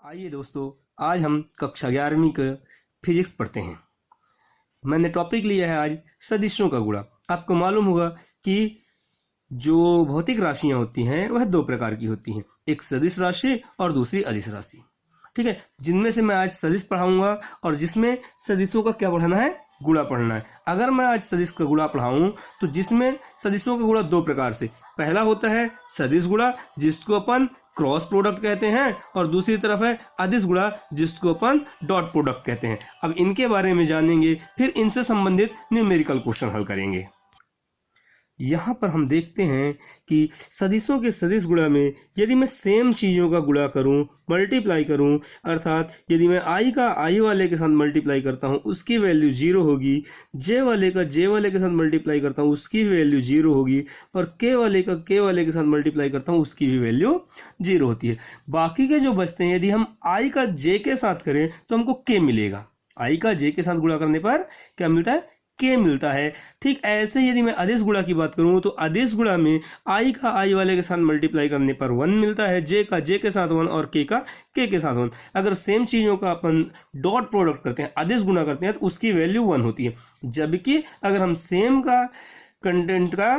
आइए दोस्तों, आज हम कक्षा 11वीं का फिजिक्स पढ़ते हैं। मैंने टॉपिक लिया है आज सदिशों का गुणा। आपको मालूम होगा कि जो भौतिक राशियां होती हैं वह दो प्रकार की होती हैं, एक सदिश राशि और दूसरी अदिश राशि। ठीक है, जिनमें से मैं आज सदिश पढ़ाऊंगा और जिसमें सदिशों का क्या पढ़ाना है, गुणा पढ़ना है। अगर मैं आज सदिश का गुणा पढ़ाऊं तो जिसमें सदिशों का गुणा दो प्रकार से, पहला होता है सदिश गुणा जिसको अपन क्रॉस प्रोडक्ट कहते हैं, और दूसरी तरफ है अदिश गुणा जिसको अपन डॉट प्रोडक्ट कहते हैं। अब इनके बारे में जानेंगे, फिर इनसे संबंधित न्यूमेरिकल क्वेश्चन हल करेंगे। यहाँ पर हम देखते हैं कि सदिशों के सदिश गुणा में यदि मैं सेम चीज़ों का गुणा करूँ, मल्टीप्लाई करूँ, अर्थात यदि मैं आई का आई वाले के साथ मल्टीप्लाई करता हूँ उसकी वैल्यू जीरो होगी, जे वाले का जे वाले के साथ मल्टीप्लाई करता हूँ उसकी भी वैल्यू जीरो होगी, और के वाले का के वाले के साथ मल्टीप्लाई करता हूँ उसकी भी वैल्यू जीरो होती है। बाकी के जो बचते हैं, यदि हम आई का जे के साथ करें तो हमको के मिलेगा। आई का जे के साथ गुणा करने पर क्या मिलता है, के मिलता है। ठीक ऐसे यदि मैं अदिश गुणा की बात करूं तो अदिश गुणा में आई का आई वाले के साथ मल्टीप्लाई करने पर 1 मिलता है, जे का जे के साथ 1 और के का के साथ 1। अगर सेम चीजों का अपन डॉट प्रोडक्ट करते हैं, अदिश गुणा करते हैं, तो उसकी वैल्यू 1 होती है। जबकि अगर हम सेम का कंटेंट का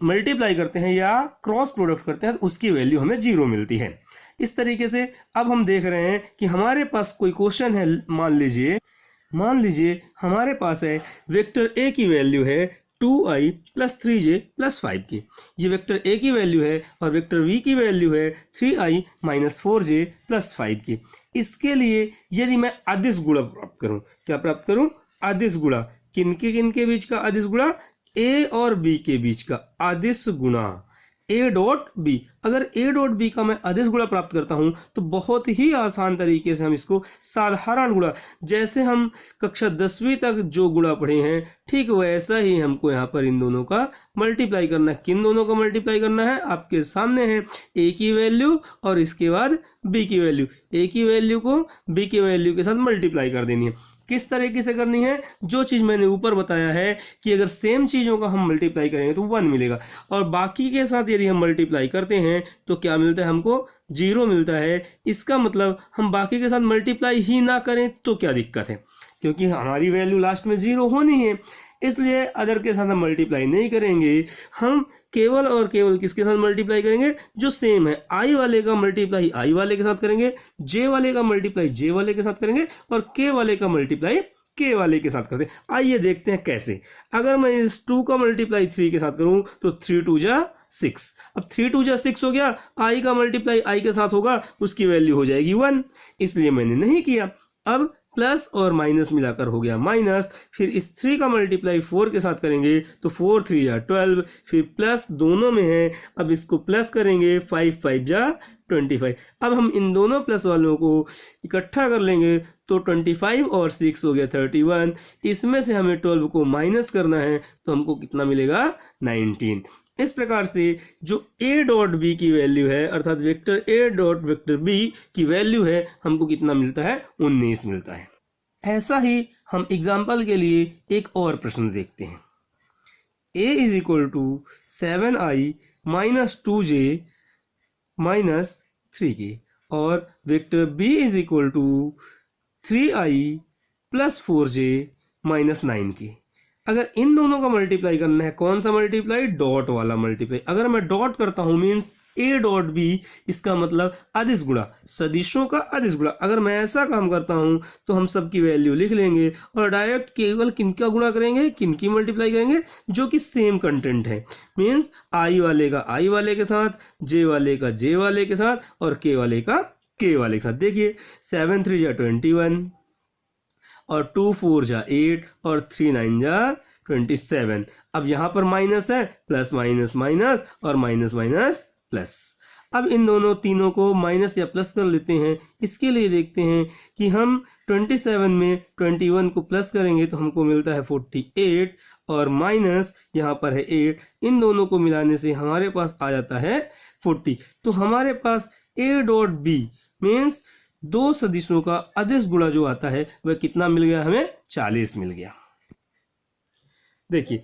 मल्टीप्लाई करते हैं या क्रॉस प्रोडक्ट करते हैं तो उसकी वैल्यू हमें 0 मिलती है। इस तरीके से अब हम देख रहे हैं कि हमारे पास कोई क्वेश्चन है, मान लीजिए हमारे पास है वेक्टर ए की वैल्यू है 2i + 3j + 5 की। ये वेक्टर ए की वैल्यू है और वेक्टर वी की वैल्यू है 3i - 4j + 5 की। इसके लिए यदि मैं अदिश गुणा प्राप्त करूं, क्या प्राप्त करूं, अदिश गुणा। किनके बीच का अदिश गुणा, ए और बी के बीच का अदिश गुणा, ए डॉट बी। अगर ए डॉट बी का मैं अदिश गुणा प्राप्त करता हूं तो बहुत ही आसान तरीके से हम इसको साधारण गुणा, जैसे हम कक्षा 10वीं तक जो गुणा पढ़े हैं ठीक वैसा ही हमको यहाँ पर इन दोनों का मल्टीप्लाई करना है। किन दोनों का मल्टीप्लाई करना है, आपके सामने है ए की वैल्यू और इसके बाद बी की वैल्यू। ए की वैल्यू को बी की वैल्यू के साथ मल्टीप्लाई कर देनी है। किस तरीके से करनी है, जो चीज मैंने ऊपर बताया है कि अगर सेम चीजों का हम मल्टीप्लाई करेंगे तो 1 मिलेगा, और बाकी के साथ यदि हम मल्टीप्लाई करते हैं तो क्या मिलता है, हमको 0 मिलता है। इसका मतलब हम बाकी के साथ मल्टीप्लाई ही ना करें तो क्या दिक्कत है, क्योंकि हमारी वैल्यू लास्ट में 0 होनी है, इसलिए अदर के साथ हम मल्टीप्लाई नहीं करेंगे। हम केवल और केवल किसके साथ मल्टीप्लाई करेंगे, जो सेम है। आई वाले का मल्टीप्लाई आई वाले के साथ करेंगे, जे वाले का मल्टीप्लाई जे वाले के साथ करेंगे, और के वाले का मल्टीप्लाई के वाले के साथ करते हैं। आइए देखते हैं कैसे। अगर मैं इस 2 का मल्टीप्लाई 3 के साथ करूं तो 3 2 जा 6। अब 3 2 जा 6 हो गया, आई का मल्टीप्लाई आई के साथ होगा, उसकी वैल्यू हो जाएगी 1, इसलिए मैंने नहीं किया। अब प्लस और माइनस मिलाकर हो गया माइनस, फिर इस 3 का मल्टीप्लाई 4 के साथ करेंगे तो 4 3 जा 12, फिर प्लस दोनों में है, अब इसको प्लस करेंगे 5 5 जा 25। अब हम इन दोनों प्लस वालों को इकट्ठा कर लेंगे तो 25 और 6 हो गया 31। इसमें से हमें 12 को माइनस करना है तो हमको कितना मिलेगा, 19। इस प्रकार से जो a डॉट बी की वैल्यू है, अर्थात vector a dot vector b की वैल्यू है, हमको कितना मिलता है, 19 मिलता है। ऐसा ही हम एग्जाम्पल के लिए एक और प्रश्न देखते हैं। a = 7i - 2j - 3k और vector b = 3i + 4j - 9k। अगर इन दोनों का मल्टीप्लाई करना है, कौन सा मल्टीप्लाई, डॉट वाला मल्टीप्लाई। अगर मैं डॉट करता हूं मीन्स ए डॉट बी, इसका मतलब अदिश गुणा, सदिशों का अदिश गुणा। अगर मैं ऐसा काम करता हूं तो हम सबकी वैल्यू लिख लेंगे और डायरेक्ट केवल किनका गुणा करेंगे, किनकी मल्टीप्लाई करेंगे, जो कि सेम कंटेंट है। मीन्स आई वाले का आई वाले के साथ, जे वाले का जे वाले के साथ, और के वाले का के वाले के साथ। देखिए 7 3 जा 21 और 2 4 जा 8 और 3 9 जा 27। अब यहां पर माइनस है, प्लस माइनस माइनस और माइनस माइनस प्लस। अब इन दोनों तीनों को माइनस या प्लस कर लेते हैं। इसके लिए देखते हैं कि हम 27 में 21 को प्लस करेंगे तो हमको मिलता है 48, और माइनस यहाँ पर है 8। इन दोनों को मिलाने से हमारे पास आ जाता है 40। तो हमारे पास a डॉट बी मीन्स दो सदिशों का अदिश गुणा जो आता है वह कितना मिल गया, हमें 40 मिल गया। देखिए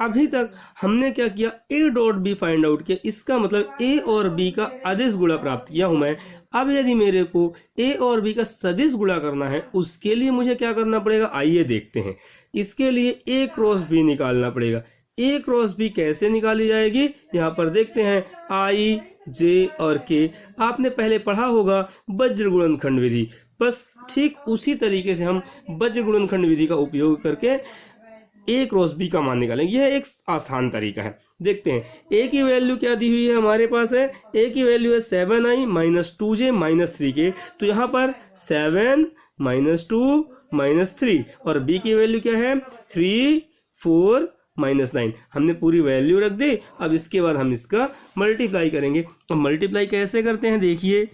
अभी तक हमने क्या किया, A dot B find out किया, इसका मतलब ए और बी का अदिश गुणा प्राप्त किया हूं मैं। अब यदि मेरे को ए और बी का सदिश गुणा करना है उसके लिए मुझे क्या करना पड़ेगा, आइए देखते हैं। इसके लिए ए क्रॉस बी निकालना पड़ेगा। ए क्रॉस बी कैसे निकाली जाएगी, यहाँ पर देखते हैं, आई जे और के आपने पहले पढ़ा होगा वज्र गुणनखंड विधि, बस ठीक उसी तरीके से हम वज्र गुणनखंड विधि का उपयोग करके ए क्रॉस बी का मान निकालेंगे। यह एक आसान तरीका है। देखते हैं ए की वैल्यू क्या दी हुई है हमारे पास है, ए की वैल्यू है 7i minus 2j minus 3k, तो यहाँ पर 7 माइनस 2 माइनस 3 और बी की वैल्यू क्या है 3 4 माइनस 9। हमने पूरी वैल्यू रख दी। अब इसके बाद हम इसका मल्टीप्लाई करेंगे। तो मल्टीप्लाई कैसे करते हैं, देखिए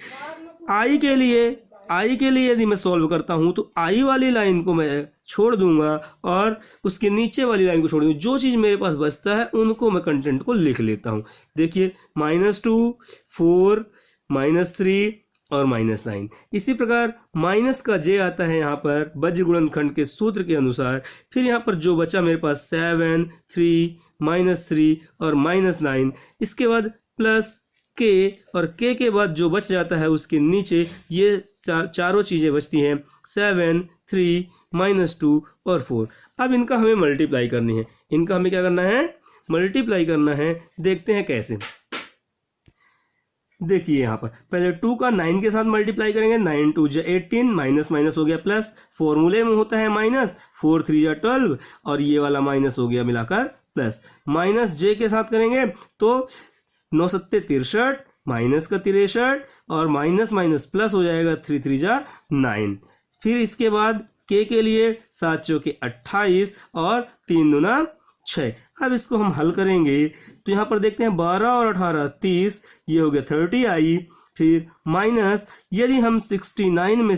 आई के लिए यदि मैं सॉल्व करता हूं तो आई वाली लाइन को मैं छोड़ दूंगा और उसके नीचे वाली लाइन को छोड़ दूंगा। जो चीज मेरे पास बचता है उनको मैं कंटेंट को लिख लेता हूं। देखिए -2 4 -3 और -9। इसी प्रकार माइनस का जे आता है यहाँ पर वज्र गुणनखंड के सूत्र के अनुसार। फिर यहाँ पर जो बचा मेरे पास 7 3 -3 और -9। इसके बाद प्लस के, और के बाद जो बच जाता है उसके नीचे ये चारों चीजें बचती हैं 7 3 -2 और 4। अब इनका हमें मल्टीप्लाई करनी है। इनका हमें क्या करना है, मल्टीप्लाई करना है। देखते हैं कैसे। देखिए यहाँ पर पहले 2 का 9 के साथ मल्टीप्लाई करेंगे, 9 2 जा 18, माइनस माइनस हो गया प्लस, फॉर्मूले में होता है माइनस, 4 3 जा 12 और ये वाला माइनस हो गया मिलाकर प्लस। माइनस जे के साथ करेंगे तो 9 7 63 माइनस का 63 और माइनस माइनस प्लस हो जाएगा 3 3 जा 9। फिर इसके बाद के लिए 7 चौके 28 और 3 दूना 6। अब इसको हम हल करेंगे तो यहाँ पर देखते हैं 12 और 18 30, ये हो गया 30i। फिर माइनस यदि हम 63 में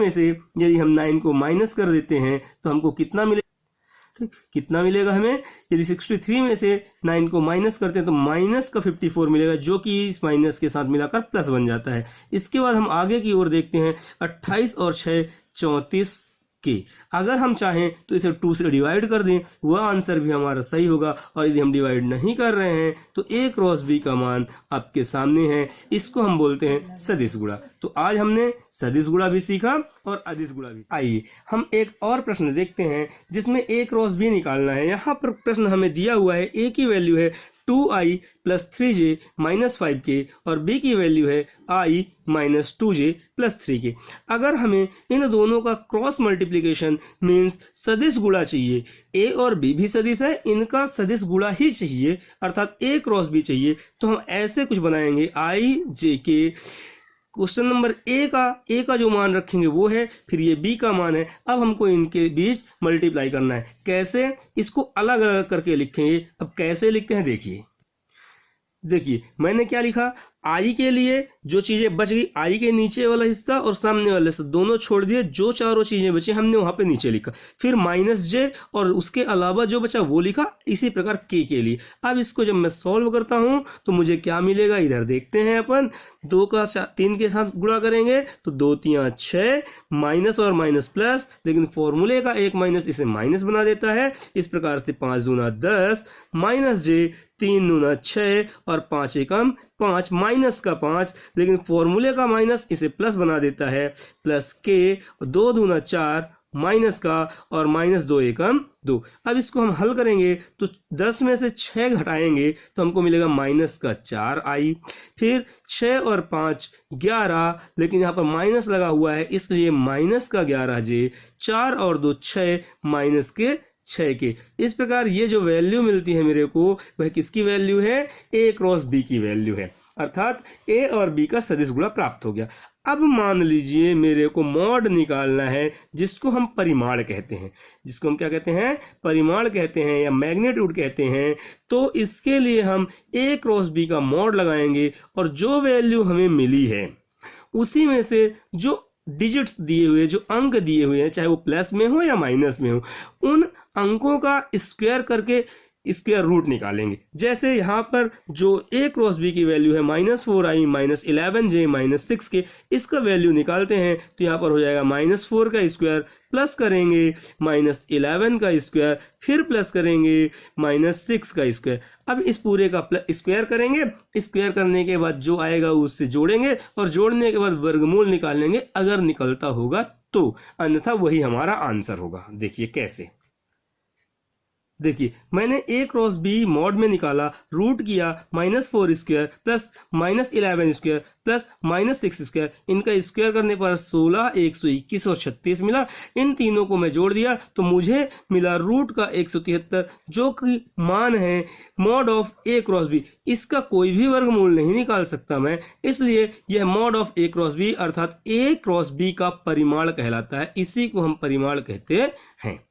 से यदि हम 9 को माइनस कर देते हैं तो हमको कितना मिलेगा हमें, यदि 63 में से 9 को माइनस करते हैं तो माइनस का 54 मिलेगा, जो कि इस माइनस के साथ मिलाकर प्लस बन जाता है। इसके बाद हम आगे की ओर देखते हैं 28 और 6 34 के। अगर हम चाहें तो इसे 2 से डिवाइड कर दें, वह आंसर भी हमारा सही होगा। और यदि हम डिवाइड नहीं कर रहे हैं तो ए क्रॉस बी का मान आपके सामने है। इसको हम बोलते हैं सदिश गुणा। तो आज हमने सदिश गुणा भी सीखा और अदिश गुणा भी। आइए हम एक और प्रश्न देखते हैं जिसमें ए क्रॉस बी निकालना है। यहाँ पर प्रश्न हमें दिया हुआ है, ए की वैल्यू है 2i plus 3j minus 5k और b की वैल्यू है i minus 2j plus 3k। अगर हमें इन दोनों का क्रॉस मल्टीप्लीकेशन मीन्स सदिश गुणा चाहिए, a और b भी सदिश है, इनका सदिश गुणा ही चाहिए अर्थात a क्रॉस b चाहिए, तो हम ऐसे कुछ बनाएंगे i j k। Question number A का जो मान रखेंगे वो है, फिर ये बी का मान है। अब हमको इनके बीच मल्टीप्लाई करना है। कैसे, इसको अलग अलग करके लिखेंगे। अब कैसे लिखते हैं देखिए मैंने क्या लिखा, आई के लिए जो चीजें बच गई, आई के नीचे वाला हिस्सा और सामने वाला हिस्सा दोनों छोड़ दिए, जो चारों चीजें बची हमने वहां पे नीचे लिखा। फिर माइनस जे और उसके अलावा जो बचा वो लिखा। इसी प्रकार के लिए अब इसको जब मैं सॉल्व करता हूं तो मुझे क्या मिलेगा, इधर देखते हैं अपन। 2 का 3 के साथ गुणा करेंगे तो 2 3 6 माइनस और माइनस प्लस, लेकिन फॉर्मूले का एक माइनस इसे माइनस बना देता है। इस प्रकार से 5 दूना 10 माइनस जे 3 दूना 6 और 5 एकम 5 माइनस का 5, लेकिन फॉर्मूले का माइनस इसे प्लस बना देता है। प्लस के 2 दूना 4 माइनस का और माइनस 2 एकम 2। अब इसको हम हल करेंगे तो 10 में से 6 घटाएंगे तो हमको मिलेगा माइनस का 4i। फिर 6 और 5 11, लेकिन यहाँ पर माइनस लगा हुआ है इसलिए माइनस का 11j। 4 और 2 6 माइनस के 6 के। इस प्रकार ये जो वैल्यू मिलती है मेरे को वह किसकी वैल्यू है, ए क्रॉस बी की वैल्यू है, अर्थात ए और बी का सदिश गुणा प्राप्त हो गया। अब मान लीजिए मेरे को मॉड निकालना है, जिसको हम परिमाण कहते हैं, जिसको हम क्या कहते हैं, परिमाण कहते हैं या मैग्नीट्यूड कहते हैं। तो इसके लिए हम ए क्रॉस बी का मॉड लगाएंगे और जो वैल्यू हमें मिली है उसी में से जो डिजिट्स दिए हुए, जो अंक दिए हुए हैं, चाहे वो प्लस में हो या माइनस में हो, उन अंकों का स्क्वायर करके स्क्वायर रूट निकालेंगे। जैसे यहाँ पर जो a क्रॉस b की वैल्यू है -4i -11j -6k, इसका वैल्यू निकालते हैं तो यहाँ पर हो जाएगा -4 का स्क्वायर प्लस करेंगे -11 का स्क्वायर फिर प्लस करेंगे -6 का स्क्वायर। अब इस पूरे का स्क्वायर करेंगे, स्क्वायर करने के बाद जो आएगा उससे जोड़ेंगे और जोड़ने के बाद वर्गमूल निकाल लेंगे अगर निकलता होगा तो, अन्यथा वही हमारा आंसर होगा। देखिए कैसे, देखिए मैंने a क्रॉस b मॉड में निकाला, रूट किया -4 square plus -11 square plus -6 square, इनका स्क्वायर करने पर 16, 121 और 36 मिला। इन तीनों को मैं जोड़ दिया तो मुझे मिला रूट का 173, जो कि मान है mod of a cross b। इसका कोई भी वर्गमूल नहीं निकाल सकता मैं, इसलिए यह mod of a cross b अर्थात a क्रॉस b का परिमाण कहलाता है। इसी को हम परिमाण कहते हैं।